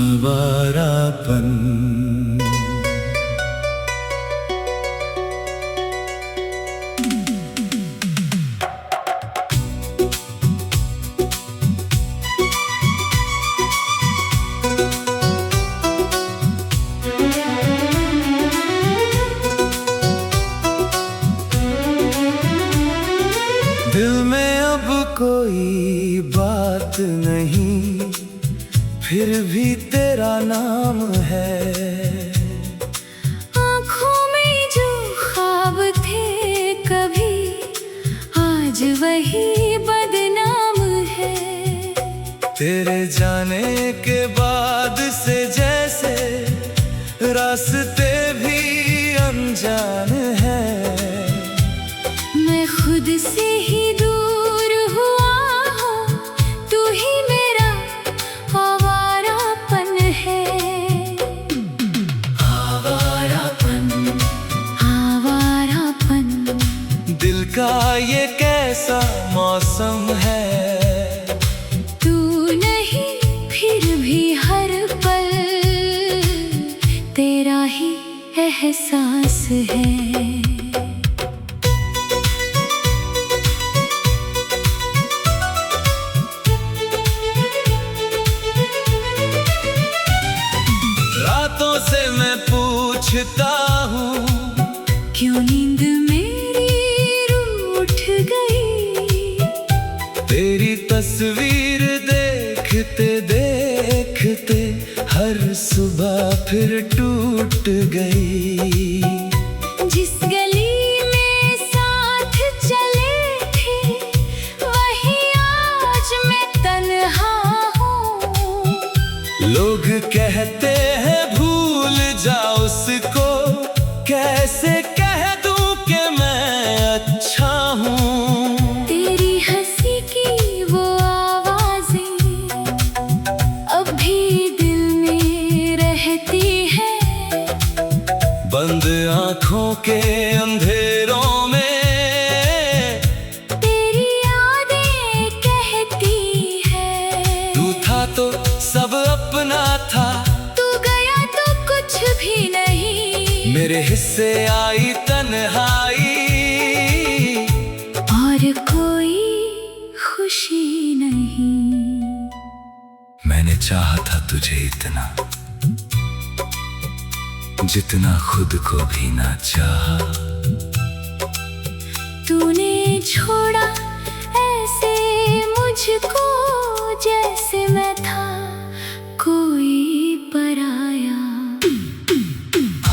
आवारापन। दिल में अब कोई बात नहीं, फिर भी तेरा नाम है। आँखों में जो ख्वाब थे कभी, आज वही बदनाम है। तेरे जाने के बाद से जैसे रास्ते भी अनजान है। मैं खुद से ही दूर हुआ हूँ, तू ही मेरा आवारापन है। आवारापन, आवारापन। दिल का ये कैसा मौसम है। तू नहीं फिर भी हर पल तेरा ही एहसास है। रातों से मैं पूछता हूँ, क्यों नींद मेरी रूठ गई। तेरी तस्वीर देखते देखते हर सुबह फिर टूट गई। जिस गली में साथ चले थे, वही आज मैं तन्हा हूँ। लोग कहते हैं भूल जा उसको, कैसे कह दूं कि मैं अच्छा हूँ। तेरी हंसी की वो आवाजें अब भी दिल में रहती है। बंद आँखों के अंधेरों में तेरी यादें कहती है। तू था तो सब अपना था, तू गया तो कुछ भी नहीं। मेरे हिस्से आई तन्हाई, और कोई खुशी नहीं। मैंने चाहा था तुझे इतना, जितना खुद को भी ना चाहा। तूने छोड़ा ऐसे मुझको, जैसे मैं था कोई पराया।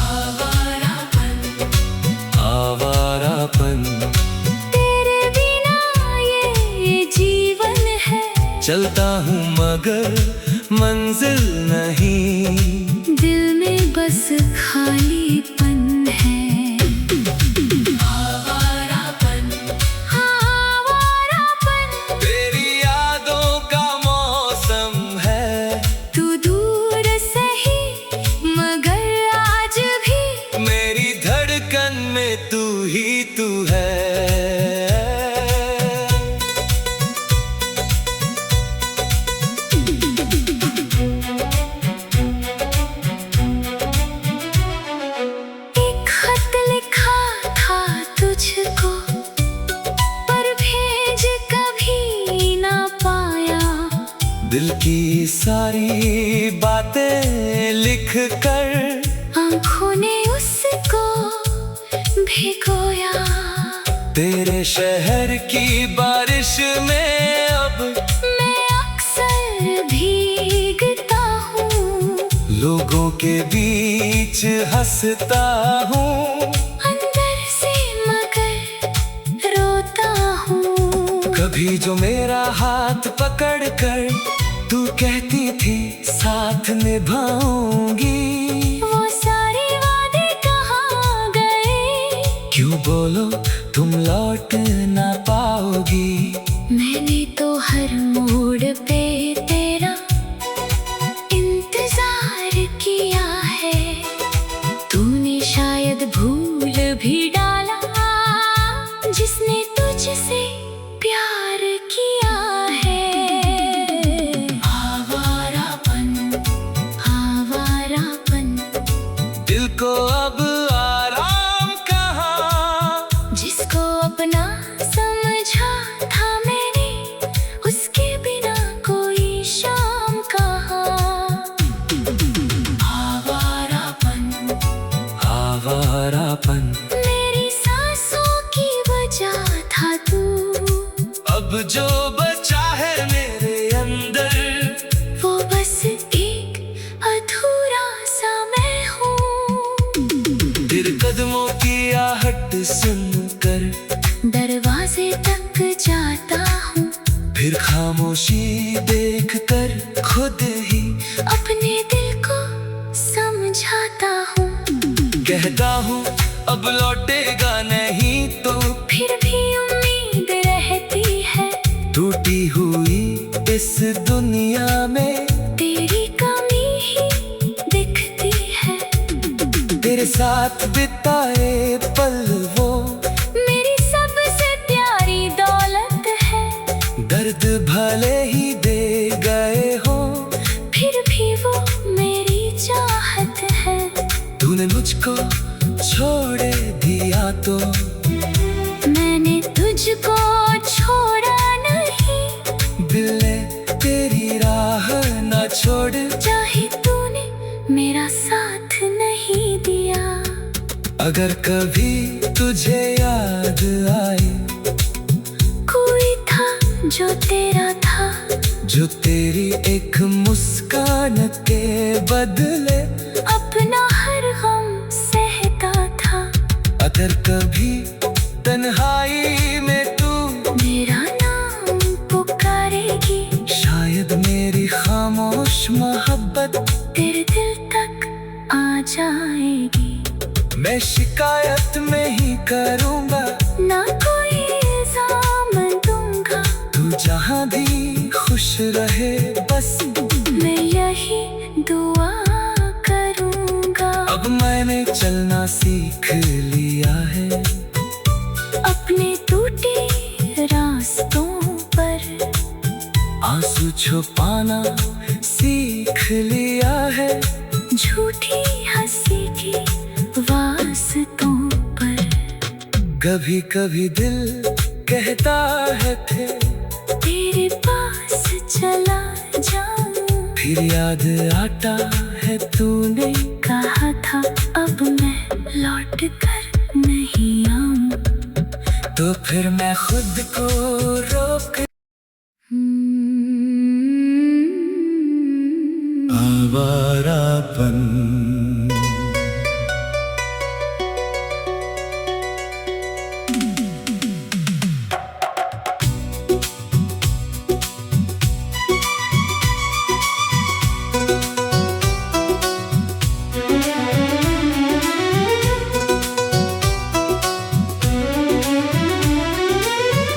आवारापन, आवारापन। तेरे बिना ये जीवन है। चलता हूँ मगर मंजिल नहीं, दिल में बस खालीपन है। आवारापन, आवारापन। तेरी यादों का मौसम है। तू दूर सही मगर आज भी मेरी धड़कन में तू ही तू है। एक खत लिखा था तुझको, पर भेज कभी ना पाया। दिल की सारी बातें लिख कर आँखों ने उसको भिगोया। तेरे शहर की बारिश में अब मैं अक्सर भीगता हूँ। लोगों के बीच हंसता हूँ। अंदर से मगर रोता हूँ। कभी जो मेरा हाथ पकड़ कर तू कहती थी साथ निभाऊंगी, वो सारे वादे कहाँ गए। क्यों बोलो तुम लौट ना पाओगी। मैंने तो हर मोड़ पे तेरा इंतजार किया है। तूने शायद भूल भी डाला, जिसने तुझसे प्यार किया है। बचा है मेरे अंदर। वो बस एक अधूरा सा मैं हूँ। तेरे कदमों की आहट सुनकर दरवाजे तक जाता हूँ। फिर खामोशी देखकर खुद ही अपने दिल को समझाता हूँ। कहता हूँ अब लौटेगा नहीं तो, फिर भी उम्मीद रहती है। टूटी हुई इस दुनिया में तेरी कमी ही दिखती है। तेरे साथ बिताए पल वो मेरी सबसे प्यारी दौलत है। दर्द भले ही दे गए हो, फिर भी वो मेरी चाहत है। तूने मुझको छोड़ दिया तो मैंने तुझको छोड़ा नहीं। दिल ने तेरी राह ना छोड़। चाहे तूने मेरा साथ नहीं दिया। अगर कभी तुझे याद आए कोई था जो तेरा था, जो तेरी एक मुस्कान के बदले अपना हर गम सहता था। अगर कभी तन्हाई में तू मेरा नाम पुकारेगी, शायद मेरी खामोश मोहब्बत तेरे दिल तक आ जाएगी। मैं शिकायत में ही करूँगा, ना कोई इल्जाम दूंगा। तू जहाँ भी खुश रहे बस मैं यही दुआ करूंगा। अब मैंने चलना सीख लिया है अपने टूटे रास्तों पर। आंसू छुपाना सीख लिया है झूठी हंसी की वास्तों पर। कभी कभी दिल कहता है फिर तेरे पास चला जाऊं। फिर याद आता है तूने कहा था अब मैं लौट कर नहीं आऊं। तो फिर मैं खुद को रोक आवारापन।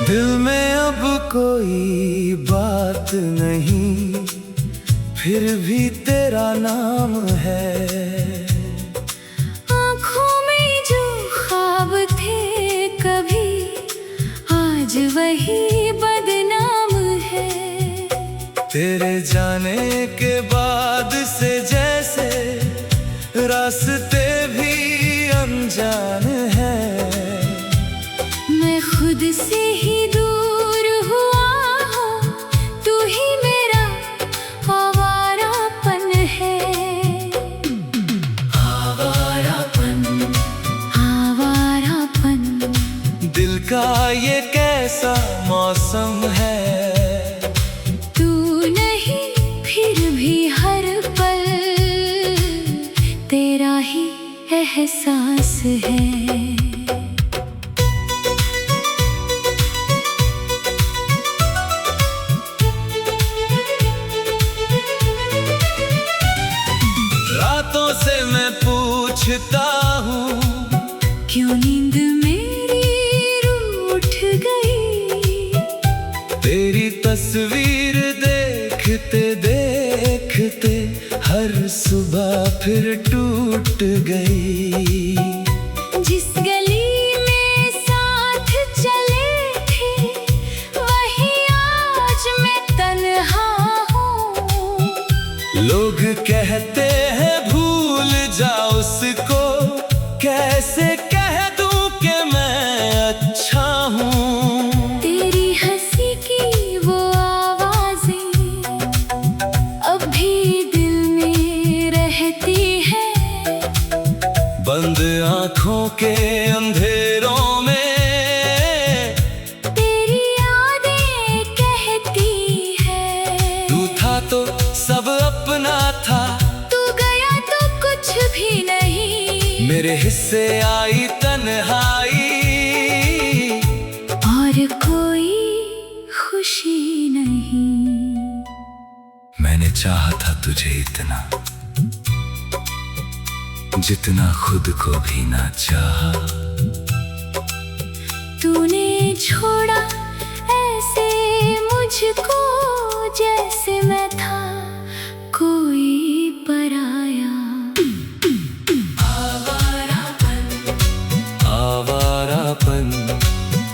दिल में अब कोई बात नहीं, फिर भी तेरा नाम है। आँखों में जो ख्वाब थे कभी, आज वही बदनाम है। तेरे जाने के बाद से जैसे रास्ते भी अनजान है। मैं खुद से ही दूर हुआ हूँ, तू ही मेरा आवारापन है। आवारापन, आवारापन। दिल का ये कैसा मौसम है। तू नहीं फिर भी हर पल तेरा ही एहसास है। रातों से मैं पूछता हूँ क्यों नींद मेरी रूठ गई। तेरी तस्वीर देखते देखते हर सुबह फिर टूट गई। जिस गली में साथ चले थे वही आज मैं तन्हा हूँ। लोग कहते हैं भूल जा उसको, कैसे कह दूं कि मैं अच्छा हूँ। तेरी हंसी की वो आवाजें अब भी दिल में रहती है। बंद आँखों के अंधेरों में तेरी यादें कह मेरे हिस्से आई तन्हाई, और कोई खुशी नहीं। मैंने चाहा था तुझे इतना, जितना खुद को भी ना चाहा। तूने छोड़ा ऐसे मुझको, जैसे मैं था कोई पराया। आवारापन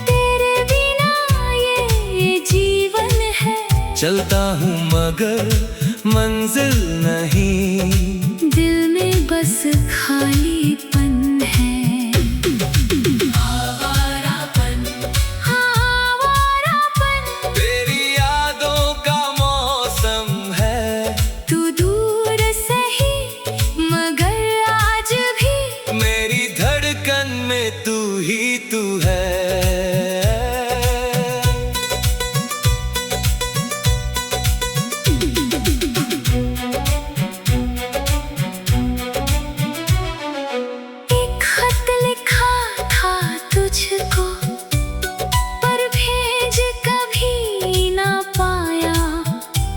तेरे बिना ये जीवन है। चलता हूँ मगर मंजिल नहीं, दिल में बस खालीपन है। तेरी यादों का मौसम है। तू दूर सही मगर आज भी मेरी धड़कन में तू ही तू है। एक खत लिखा था तुझको, पर भेज कभी ना पाया।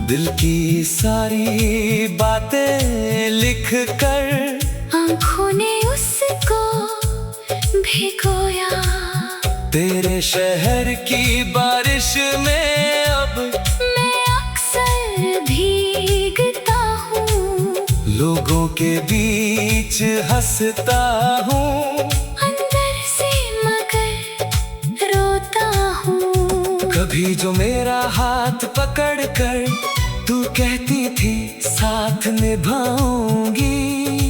दिल की सारी बातें लिख कर आँखों ने उसको भिगोया। तेरे शहर की बारिश में अब मैं अक्सर भीगता हूँ, लोगों के बीच हंसता हूँ। अंदर से मगर रोता हूँ। कभी जो मेरा हाथ पकड़ कर तू कहती थी साथ निभाऊंगी,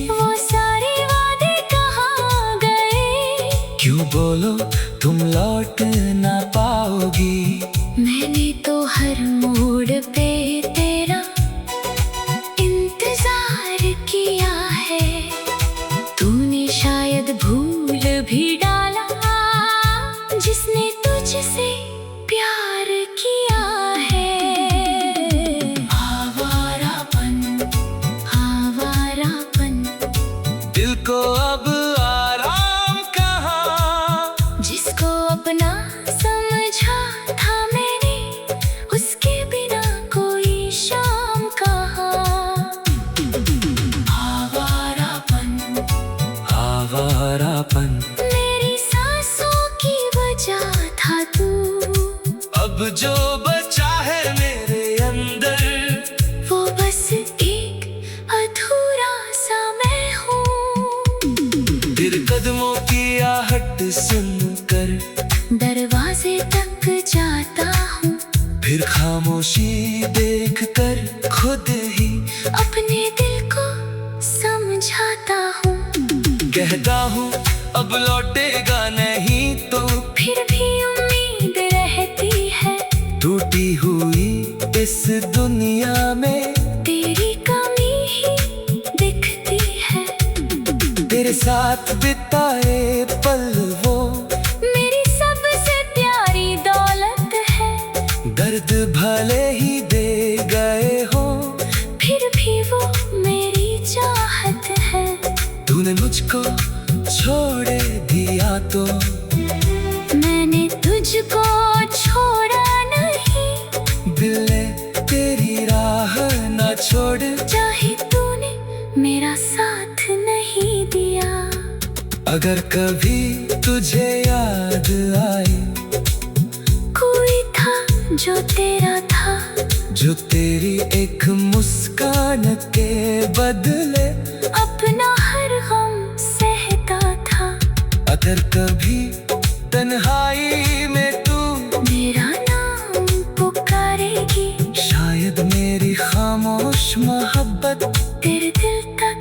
वो सारे वादे कहाँ गए? क्यों बोलो तुम लौट ना पाओगी। मैंने तो हर मोड़ पे तेरा इंतजार किया है। तूने शायद भूल भी डाला, जिसने तुझसे प्यार किया है। आवारापन, आवारापन, दिल को अब आराम कहाँ, जिसको अपना समझा था मैंने, उसके बिना कोई शाम कहाँ। आवारापन, आवारापन मेरी सांसों की वजह था तू। अब जो बचा है मेरे अंदर, वो बस एक अधूरा सा मैं हूँ। तेरे कदमों की आहट सुनकर दरवाजे तक जाता हूँ, फिर खामोशी देखकर खुद ही अपने दिल को समझाता हूँ। कहता हूँ अब लौटेगा नहीं तो, फिर भी उम्मीद रहती है। टूटी हुई इस दुनिया में तेरी कमी ही दिखती है। तेरे साथ बिताए पल वो मेरी सबसे प्यारी दौलत है। दर्द भले ही दे गए हो, फिर भी वो मेरी चाहत है। तूने मुझको छोड़े दिया तो मैंने तुझको छोड़ा नहीं। दिल ने तेरी राह ना छोड़। चाहे तूने मेरा साथ नहीं दिया। अगर कभी तुझे याद आए, कोई था जो तेरा था, जो तेरी एक मुस्कान के बदले अपना हर गम सहता था। अगर कभी तन्हाई में तू मेरा नाम पुकारेगी, शायद मेरी खामोश मोहब्बत तेरे दिल तक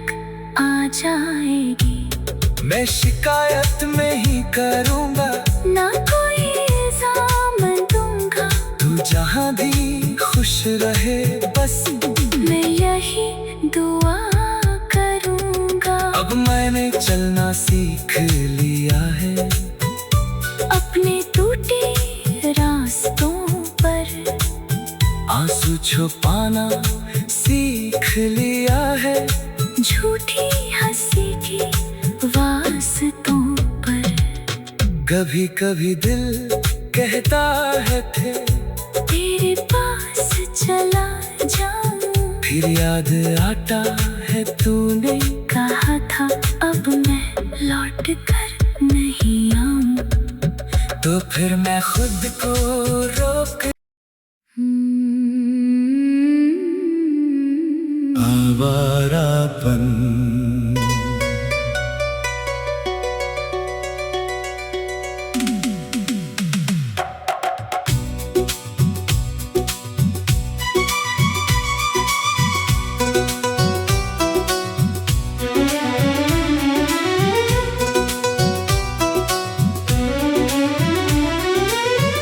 आ जाएगी। मैं शिकायत में ही करूँगा, ना कोई इल्जाम दूंगा। तू जहाँ भी खुश रहे बस मैं यही दुआ करूंगा। अब मैंने चलना सीख लिया है, अपने टूटे रास्तों पर आंसू छुपाना सीख लिया है। झूठी हंसी की वास्ते कभी कभी दिल कहता है फिर तेरे पास चला जाऊं। फिर याद आता है तूने कहा था अब मैं लौट कर नहीं आऊं। तो फिर मैं खुद को रोक आवारापन।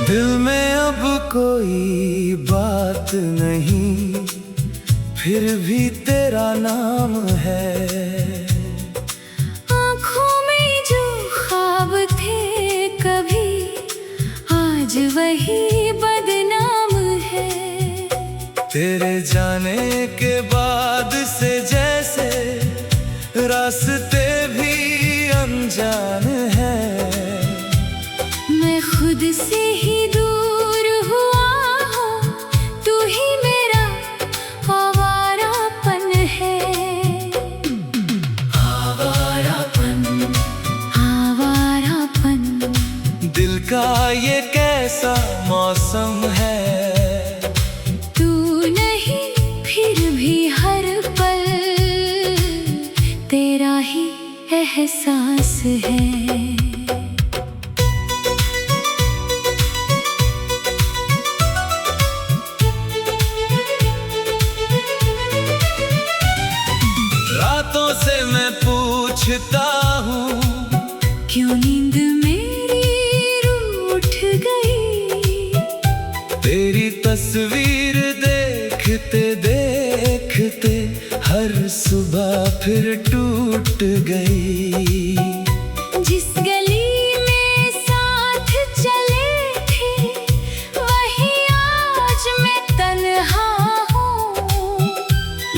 दिल में अब कोई बात नहीं, फिर भी तेरा नाम है। आँखों में जो ख्वाब थे कभी, आज वही बदनाम है। तेरे जाने के बाद से जैसे रास्ते भी अनजान है। मैं खुद से ही दूर हुआ हूँ, तू ही मेरा आवारापन है। आवारापन, आवारापन। दिल का ये कैसा मौसम है। तू नहीं फिर भी हर पल तेरा ही एहसास है। रातों से मैं पूछता हूँ क्यों नींद मेरी रूठ गई। तेरी तस्वीर देखते देखते हर सुबह फिर टूट गई। जिस गली में साथ चले थे वही आज मैं तन्हा हूँ।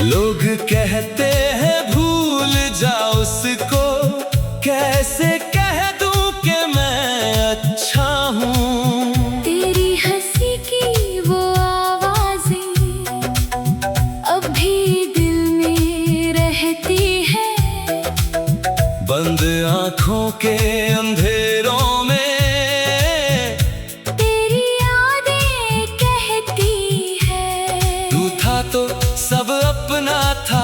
लोग कहते हैं भूल जा उसको, कैसे कह दूं कि मैं अच्छा हूँ। तेरी हंसी की वो आवाजें अब भी दिल में रहती है। बंद आँखों के अंधेरों में तेरी यादें कहती है। तू था तो सब अपना था,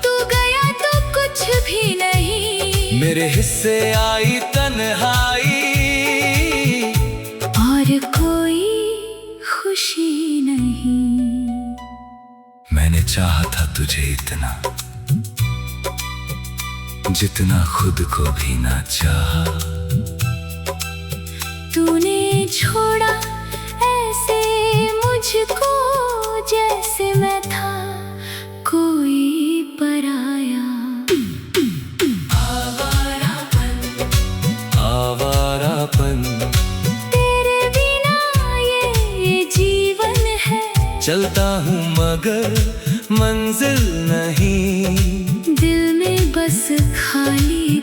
तू गया तो कुछ भी नहीं। मेरे हिस्से आई तन्हाई और कोई खुशी नहीं। मैंने चाहा था तुझे इतना, जितना खुद को भी ना चाहा। तूने छोड़ा ऐसे मुझको जैसे मैं था कोई पराया। आवारापन, तेरे बिना ये जीवन है। चलता हूँ मगर मंजिल नहीं। दिल में बस खाली